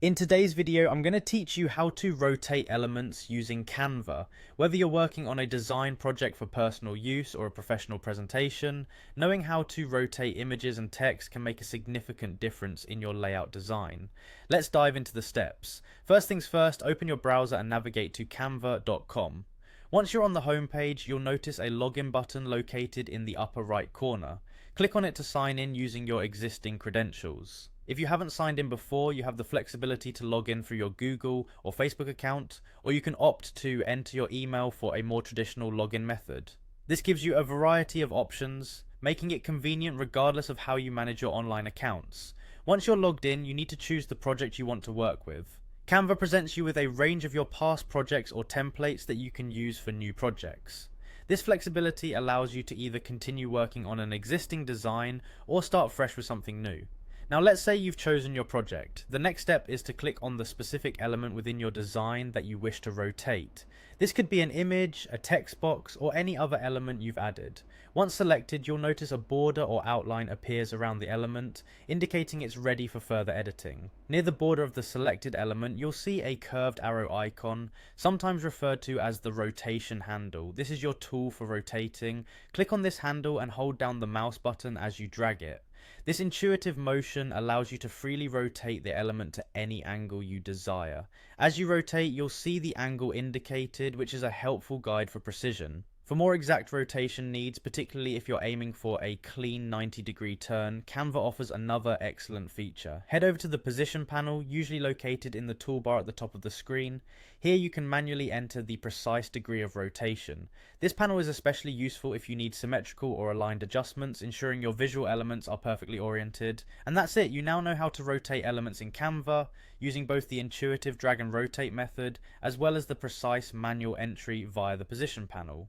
In today's video, I'm going to teach you how to rotate elements using Canva. Whether you're working on a design project for personal use or a professional presentation, knowing how to rotate images and text can make a significant difference in your layout design. Let's dive into the steps. First things first, open your browser and navigate to canva.com. Once you're on the home page, you'll notice a login button located in the upper right corner. Click on it to sign in using your existing credentials. If you haven't signed in before, you have the flexibility to log in through your Google or Facebook account, or you can opt to enter your email for a more traditional login method. This gives you a variety of options, making it convenient regardless of how you manage your online accounts. Once you're logged in, you need to choose the project you want to work with. Canva presents you with a range of your past projects or templates that you can use for new projects. This flexibility allows you to either continue working on an existing design or start fresh with something new. Now let's say you've chosen your project. The next step is to click on the specific element within your design that you wish to rotate. This could be an image, a text box, or any other element you've added. Once selected, you'll notice a border or outline appears around the element, indicating it's ready for further editing. Near the border of the selected element, you'll see a curved arrow icon, sometimes referred to as the rotation handle. This is your tool for rotating. Click on this handle and hold down the mouse button as you drag it. This intuitive motion allows you to freely rotate the element to any angle you desire. As you rotate, you'll see the angle indicated, which is a helpful guide for precision. For more exact rotation needs, particularly if you're aiming for a clean 90-degree turn, Canva offers another excellent feature. Head over to the position panel, usually located in the toolbar at the top of the screen. Here you can manually enter the precise degree of rotation. This panel is especially useful if you need symmetrical or aligned adjustments, ensuring your visual elements are perfectly oriented. And that's it, you now know how to rotate elements in Canva, using both the intuitive drag and rotate method, as well as the precise manual entry via the position panel.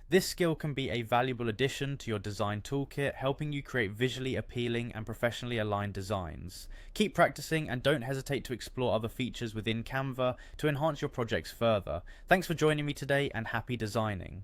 This skill can be a valuable addition to your design toolkit, helping you create visually appealing and professionally aligned designs. Keep practicing and don't hesitate to explore other features within Canva to enhance your projects further. Thanks for joining me today and happy designing.